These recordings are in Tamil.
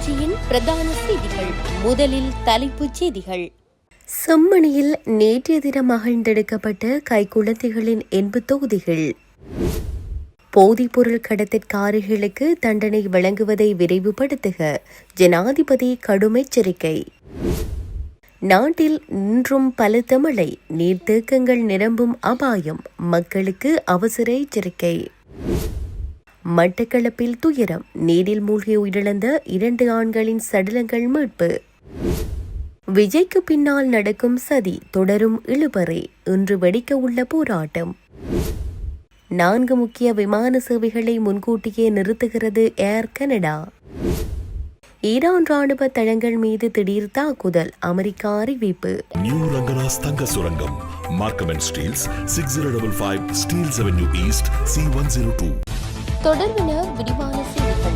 தொலைக்காட்சியின் பிரதான செய்திகள். முதலில் தலைப்புச் செய்திகள். செம்மணியில் நேற்றைய தினம் மகிழ்ந்தெடுக்கப்பட்ட கைக்குழந்தைகளின் 80 தொகுதிகள். போதைப்பொருள் கடத்தற்காரர்களுக்கு தண்டனை வழங்குவதை விரைவுபடுத்துக, ஜனாதிபதி கடும் எச்சரிக்கை. நாட்டில் இன்றும் பலத்த மழை, நீர்த்தேக்கங்கள் நிரம்பும் அபாயம், மக்களுக்கு அவசர எச்சரிக்கை. மட்டக்களப்பில் துயரம், நீரில் மூழ்கி உயிரிழந்த 2 ஆண்களின் சடலங்கள் மீட்பு. விஜய்க்கு பின்னால் நடக்கும் சதி, தொடரும் இழுபறி, இன்று வெடிக்க உள்ள போராட்டம். 4 முக்கிய விமான சேவைகளை முன்கூட்டியே நிறுத்துகிறது ஏர் கனடா. ஈரான் ராணுவ தளங்கள் மீது திடீர் தாக்குதல், அமெரிக்கா அறிவிப்பு. நியூ ரங்கராஸ் தங்க சுரங்கம், Markham and Steeles, 6055 Steeles Avenue East, C102. தொடர்பின விரிவான செய்திகள்.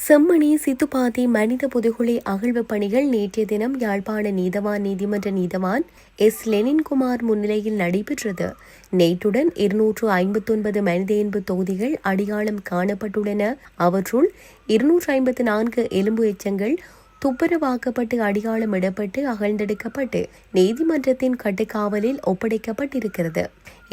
செம்மணி சித்துப்பாத்தி மனித புதைகுழி அகழ்வு பணிகள் நேற்றைய தினம் யாழ்ப்பாண நீதிமன்ற நீதவான் எஸ் லெனின்குமார் முன்னிலையில் நடைபெற்றது. நேற்றுடன் 259 மனித எலும்பு தொகுதிகள் அடையாளம் காணப்பட்டுள்ளன. அவற்றுள் 254 எலும்பு எச்சங்கள் துப்புரவாக்கப்பட்டு அடையாளமிடப்பட்டு அகழ்ந்தெடுக்கப்பட்டு நீதிமன்றத்தின் கட்டுக்காவலில் ஒப்படைக்கப்பட்டிருக்கிறது.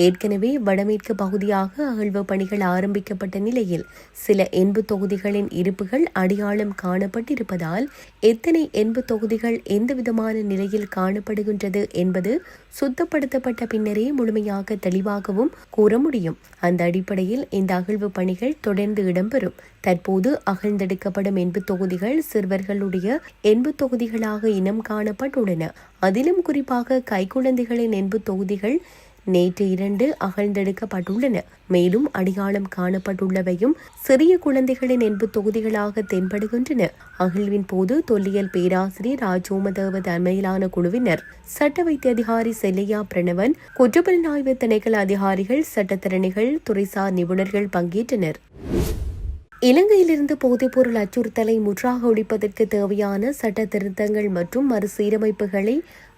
ஏற்கனவே வடமேற்கு பகுதியாக அகழ்வு பணிகள் ஆரம்பிக்கப்பட்ட நிலையில் சில 80 தொகுதிகளின் இருப்புகள் அடையாளம் காணப்பட்டிருப்பதால் எத்தனை 80 தொகுதிகள் எந்தவிதமான நிலையில் காணப்படுகின்றது என்பது சுத்தப்படுத்தப்பட்ட பின்னரே முழுமையாக தெளிவாகவும் கூற முடியும். அந்த அடிப்படையில் இந்த அகழ்வு பணிகள் தொடர்ந்து இடம்பெறும். தற்போது அகழ்ந்தெடுக்கப்படும் 80 தொகுதிகள் சிறுவர்களுடைய 80 தொகுதிகளாக இனம் காணப்பட்டுள்ளன. அதிலும் குறிப்பாக கைக்குழந்தைகளின் 80 தொகுதிகள் நேற்று 2 அகழ்ந்தெடுக்கப்பட்டுள்ளன. மேலும் அடையாளம் காணப்பட்டுள்ளவையும் சிறிய குழந்தைகளின் 80 தொகுதிகளாக தென்படுகின்றன. அகழ்வின் போது தொல்லியல் பேராசிரியர் ராஜோமதேவ தலைமையிலான குழுவினர், சட்ட வைத்திய அதிகாரி செல்லையா பிரணவன், குற்றப்புலனாய்வு திணைக்கள அதிகாரிகள், சட்டத்தரணிகள், துறைசார் நிபுணர்கள் பங்கேற்றனர். இலங்கையிலிருந்து போதைப்பொருள் அச்சுறுத்தலை முற்றாக ஒழிப்பதற்கு தேவையான சட்ட திருத்தங்கள் மற்றும் மறுசீரமைப்புகளை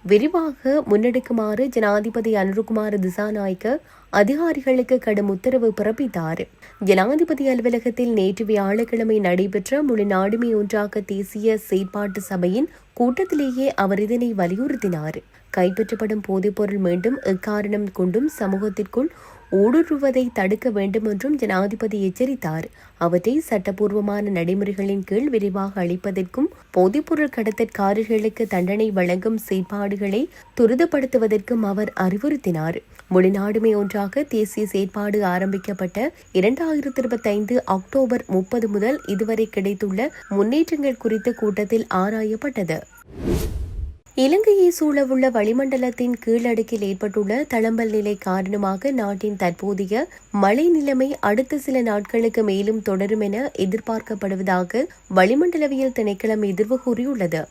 விரிவாக முன்னெடுக்குமாறு ஜனாதிபதி அனுருகுமார திசாநாயக்க அதிகாரிகளுக்கு கடும் உத்தரவு பிறப்பித்தார். ஜனாதிபதி அலுவலகத்தில் நேற்று வியாழக்கிழமை நடைபெற்ற முழு நாடுமே ஒன்றாக தேசிய செயற்பாட்டு சபையின் கூட்டத்திலேயே அவர் இதனை வலியுறுத்தினார். கைப்பற்றப்படும் போதைப்பொருள் மீண்டும் எக்காரணம் கொண்டும் சமூகத்திற்குள் ஊடுருவதை தடுக்க வேண்டும் என்றும் ஜனாதிபதி எச்சரித்தார். அவற்றை சட்டப்பூர்வமான நடைமுறைகளின் கீழ் விரைவாக அளிப்பதற்கும் போதைப்பொருள் கடத்தற்காரர்களுக்கு தண்டனை வழங்கும் செயற்பாடுகளை துரிதப்படுத்துவதற்கும் அவர் அறிவுறுத்தினார். முழுநாடுமே ஒன்றாக தேசிய செயற்பாடு ஆரம்பிக்கப்பட்ட 2025 அக்டோபர் 30 முதல் இதுவரை கிடைத்துள்ள முன்னேற்றங்கள் குறித்த கூட்டத்தில் ஆராயப்பட்டது. இலங்கையை சூழவுள்ள வளிமண்டலத்தின் கீழடுக்கில் ஏற்பட்டுள்ள தளம்பல் நிலை காரணமாக நாட்டின் தற்போதைய மழை நிலைமை அடுத்த சில நாட்களுக்கு மேலும் தொடரும் என எதிர்பார்க்கப்படுவதாக வளிமண்டலவியல் திணைக்களம் எதிர்வு கூறியுள்ளது.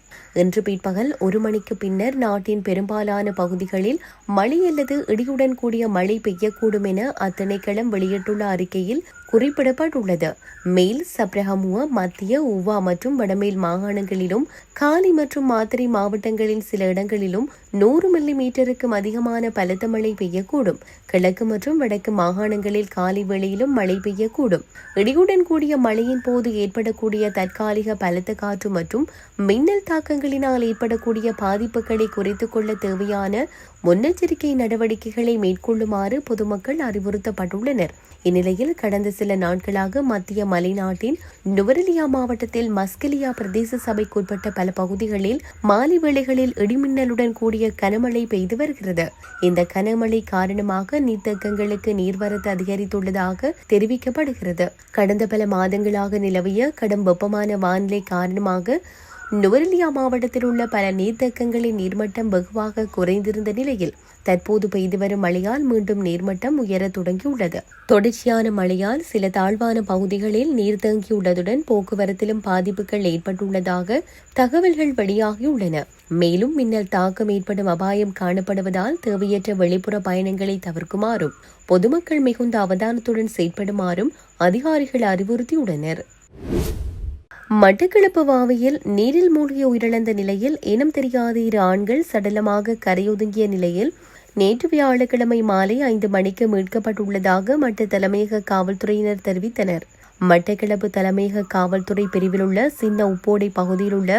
இன்று பிற்பகல் 1 மணிக்கு பின்னர் நாட்டின் பெரும்பாலான பகுதிகளில் மழை அல்லது இடியுடன் கூடிய மழை பெய்யக்கூடும் என அத்திணைக்களம் வெளியிட்டுள்ள அறிக்கையில் குறிப்பிடப்பட்டுள்ளது. மேல் சப்ரஹமுவ, மத்திய ஊவா மற்றும் வடமேல் மாகாணங்களிலும் காலி மற்றும் மாத்தறை மாவட்டங்களில் சில இடங்களிலும் 100 மில்லிமீட்டருக்கும் அதிகமான பலத்த மழை பெய்யக்கூடும். கிழக்கு மற்றும் வடக்கு மாகாணங்களில் காலை வேளையிலும் மழை பெய்யக்கூடும். இடியுடன் கூடிய மழையின் போது ஏற்படக்கூடிய தற்காலிக பலத்த காற்று மற்றும் மின்னல் தாக்கங்களினால் ஏற்படக்கூடிய பாதிப்புகளை குறைத்துக் கொள்ள தேவையான முன்னெச்சரிக்கை நடவடிக்கைகளை மேற்கொள்ளுமாறு பொதுமக்கள் அறிவுறுத்தப்பட்டுள்ளனர். இந்நிலையில் கடந்த சில நாட்களாக மத்திய மலைநாட்டின் நுவரெலியா மாவட்டத்தில் மஸ்கெலியா பிரதேச சபைக்குட்பட்ட பல பகுதிகளில் மாலை வேளைகளில் இடிமின்னலுடன் கூடிய கனமழை பெய்து வருகிறது. இந்த கனமழை காரணமாக நீர்த்தேக்கங்களுக்கு நீர்வரத்து அதிகரித்துள்ளதாக தெரிவிக்கப்படுகிறது. கடந்த பல மாதங்களாக நிலவிய கடும் வெப்பமான வானிலை காரணமாக நுவரெலியா மாவட்டத்தில் உள்ள பல நீர்த்தேக்கங்களின் நீர்மட்டம் வெகுவாக குறைந்திருந்த நிலையில் தற்போது பெய்து வரும் மழையால் மீண்டும் நீர்மட்டம் உயர தொடங்கியுள்ளது. தொடர்ச்சியான மழையால் சில தாழ்வான பகுதிகளில் நீர் தேங்கியுள்ளதுடன் போக்குவரத்திலும் பாதிப்புகள் ஏற்பட்டுள்ளதாக தகவல்கள் வெளியாகியுள்ளன. மேலும் மின்னல் தாக்கம் ஏற்படும் அபாயம் காணப்படுவதால் தேவையற்ற வெளிப்புற பயணங்களை தவிர்க்குமாறும் பொதுமக்கள் மிகுந்த அவதானத்துடன் செயற்படுமாறும் அதிகாரிகள் அறிவுறுத்தியுள்ளனர். மட்டக்களப்பு வாவியில் நீரில் மூழ்கி உயிரிழந்த நிலையில் இனம் தெரியாத 2 ஆண்கள் சடலமாக கரையொதுங்கிய நிலையில் நேற்று வியாழக்கிழமை மாலை 5 மணிக்கு மீட்கப்பட்டுள்ளதாக மட்ட தலைமையக காவல்துறையினர் தெரிவித்தனர். மட்டக்களப்பு தலைமையக காவல்துறை பிரிவில் உள்ள சின்ன உப்போடை பகுதியில் உள்ள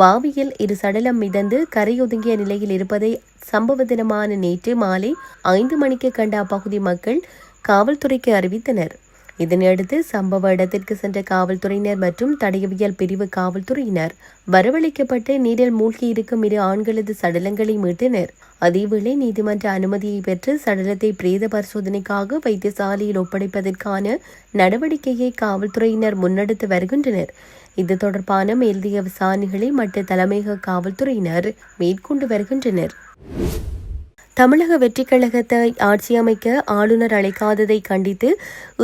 வாவியில் இரு சடலம் மிதந்து கரையொதுங்கிய நிலையில் இருப்பதை சம்பவ தினமான நேற்று மாலை 5 மணிக்கு கண்ட அப்பகுதி மக்கள் காவல்துறைக்கு அறிவித்தனர். இதனையடுத்து சம்பவ இடத்திற்கு சென்ற காவல்துறையினர் மற்றும் தடயவியல் பிரிவு காவல்துறையினர் வரவழைக்கப்பட்டு நீரில் மூழ்கியிருக்கும் 2 ஆண்களது சடலங்களை மீட்டனர். அதேவேளை நீதிமன்ற அனுமதியை பெற்று சடலத்தை பிரேத பரிசோதனைக்காக வைத்தியசாலையில் ஒப்படைப்பதற்கான நடவடிக்கையை காவல்துறையினர் முன்னெடுத்து வருகின்றனர். இது தொடர்பான மேலதிக விசாரணைகளை மற்ற தலைமையக காவல்துறையினர் மேற்கொண்டு வருகின்றனர். தமிழக வெற்றிக் கழகத்தை ஆட்சியமைக்க ஆளுநர் அழைக்காததை கண்டித்து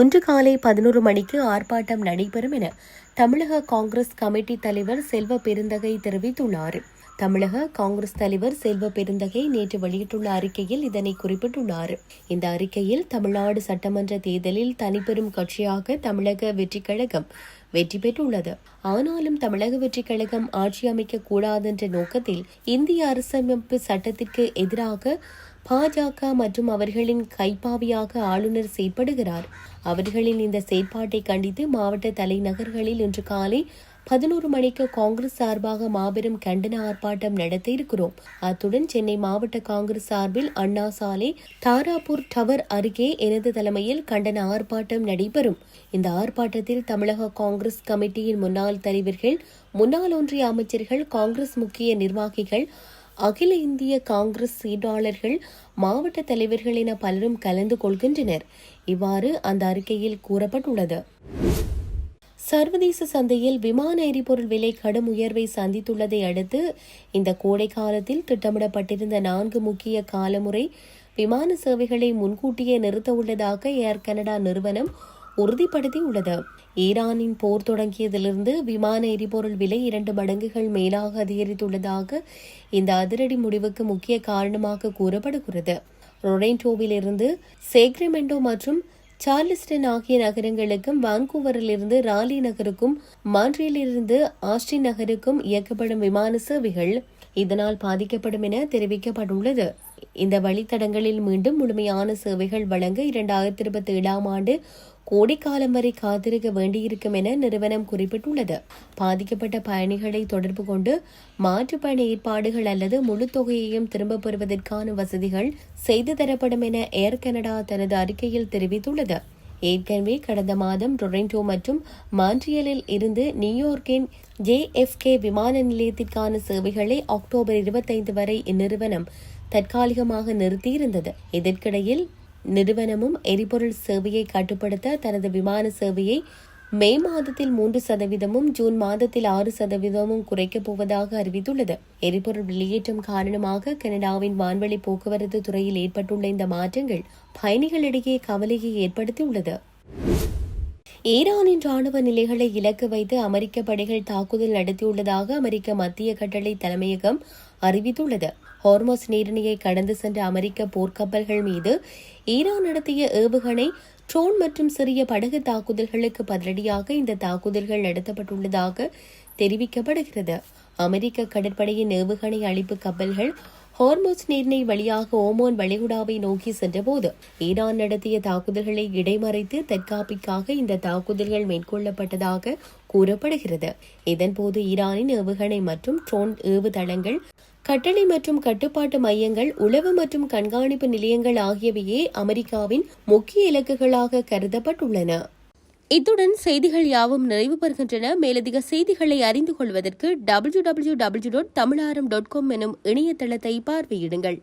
இன்று காலை 11 மணிக்கு ஆர்ப்பாட்டம் நடைபெறும் என தமிழக காங்கிரஸ் கமிட்டி தலைவர் செல்வ பெருந்தகை தெரிவித்துள்ளார். தமிழக காங்கிரஸ் தலைவர் செல்வ பெருந்தகை நேற்று வெளியிட்டுள்ள அறிக்கையில் இதனை குறிப்பிட்டுள்ளார். இந்த அறிக்கையில் தமிழ்நாடு சட்டமன்ற தேர்தலில் தனிப்பெரும் கட்சியாக தமிழக வெற்றிக் கழகம் வெற்றி பெற்றுள்ளது. ஆனாலும் தமிழக வெற்றிக் கழகம் ஆட்சி அமைக்க கூடாதென்ற நோக்கத்தில் இந்திய அரசமைப்பு சட்டத்திற்கு எதிராக பாஜக மற்றும் அவர்களின் கைப்பாவியாக ஆளுநர் செயற்படுகிறார். அவர்களின் இந்த செயற்பாட்டை கண்டித்து மாவட்ட தலைநகர்களில் இன்று காலை 11 மணிக்கு காங்கிரஸ் சார்பாக மாபெரும் கண்டன ஆர்ப்பாட்டம் நடத்த இருக்கிறோம். அத்துடன் சென்னை மாவட்ட காங்கிரஸ் சார்பில் அண்ணா சாலை தாராபூர் டவர் அருகே எனது தலைமையில் கண்டன ஆர்ப்பாட்டம் நடைபெறும். இந்த ஆர்ப்பாட்டத்தில் தமிழக காங்கிரஸ் கமிட்டியின் முன்னாள் தலைவர்கள், முன்னாள் ஒன்றிய அமைச்சர்கள், காங்கிரஸ் முக்கிய நிர்வாகிகள், அகில இந்திய காங்கிரஸ் செயலாளர்கள், மாவட்ட தலைவர்கள் என பலரும் கலந்து கொள்கின்றனர். இவ்வாறு அந்த அறிக்கையில் கூறப்பட்டுள்ளது. சர்வதேச சந்தையில் விமான எரிபொருள் விலை கடும் உயர்வை சந்தித்துள்ளதை அடுத்து இந்த கோடை காலத்தில் திட்டமிடப்பட்டிருந்த 4 முக்கிய காலமுறை விமான சேவைகளை முன்கூட்டியே நிறுத்த உள்ளதாக ஏர் கனடா நிறுவனம் உறுதிப்படுத்தியுள்ளது. ஈரானின் போர் தொடங்கியதிலிருந்து விமான எரிபொருள் விலை 2 மடங்குகள் மேலாக அதிகரித்துள்ளதாக இந்த அதிரடி முடிவுக்கு முக்கிய காரணமாக கூறப்படுகிறது. ரொரண்டோவிலிருந்து சேக்ரமெண்டோ மற்றும் சார்லஸ்டன் ஆகிய நகரங்களுக்கும், வான்கூவரிலிருந்து ராலி நகருக்கும், மான்ட்ரியலிருந்து ஆஸ்டின் நகருக்கும் இயக்கப்படும் விமான சேவைகள் இதனால் பாதிக்கப்படும் என தெரிவிக்கப்பட்டுள்ளது. இந்த வழித்தடங்களில் மீண்டும் முழுமையான சேவைகள் வழங்க 2027 ஆண்டு கோடைக்காலம் வரை காத்திருக்க வேண்டியிருக்கும் என நிறுவனம் குறிப்பிட்டுள்ளது. பாதிக்கப்பட்ட பயணிகளை தொடர்பு கொண்டு மாற்று பயண ஏற்பாடுகள் அல்லது முழு தொகையையும் திரும்பப் பெறுவதற்கான வசதிகள் செய்து தரப்படும் என ஏர் கனடா தனது அறிக்கையில் தெரிவித்துள்ளது. ஏற்கனவே கடந்த மாதம் டொரண்டோ மற்றும் மான்ட்ரியலில் இருந்து நியூயார்க்கின் JFK விமான நிலையத்திற்கான சேவைகளை அக்டோபர் 25 வரை இந்நிறுவனம் தற்காலிகமாக நிறுத்தியிருந்தது. இதற்கிடையில் நிறுவனமும் எரிபொருள் சேவையை கட்டுப்படுத்த தனது விமான சேவையை மே மாதத்தில் 3%, ஜூன் மாதத்தில் 6% குறைக்கப் போவதாக அறிவித்துள்ளது. எரிபொருள் வெளியேற்றம் காரணமாக கனடாவின் வான்வழி போக்குவரத்து துறையில் ஏற்பட்டுள்ள இந்த மாற்றங்கள் பயணிகளிடையே கவலையை ஏற்படுத்தியுள்ளது. ஈரானின் ராணுவ நிலைகளை இலக்கு வைத்து அமெரிக்க படைகள் தாக்குதல் நடத்தியுள்ளதாக அமெரிக்க மத்திய கட்டளை தலைமையகம் அறிவித்துள்ளது. ஹார்மஸ் நீரிணையை கடந்து சென்ற அமெரிக்க போர்க்கப்பல்கள் மீது ஈரான் நடத்திய ஏவுகணை, ட்ரோன் மற்றும் சிறிய படகு தாக்குதல்களுக்கு பதிலடியாக இந்த தாக்குதல்கள் நடத்தப்பட்டுள்ளதாக தெரிவிக்கப்படுகிறது. அமெரிக்க கடற்படையின் ஏவுகணை அழிப்பு கப்பல்கள் ஹார்மஸ் நீரிணை வழியாக ஓமான் வளைகுடாவை நோக்கி சென்றபோது ஈரான் நடத்திய தாக்குதல்களை இடைமறைத்து தற்காப்பிற்காக இந்த தாக்குதல்கள் மேற்கொள்ளப்பட்டதாக கூறப்படுகிறது. இதன்போது ஈரானின் ஏவுகணை மற்றும் ட்ரோன் ஏவுதளங்கள், கட்டளை மற்றும் கட்டுப்பாட்டு மையங்கள், உளவு மற்றும் கண்காணிப்பு நிலையங்கள் ஆகியவையே அமெரிக்காவின் முக்கிய இலக்குகளாக கருதப்பட்டுள்ளன. இத்துடன் செய்திகள் யாவும் நிறைவு பெறுகின்றன. மேலதிக செய்திகளை அறிந்து கொள்வதற்கு www.tamilaram.com எனும் இணையதளத்தை பார்வையிடுங்கள்.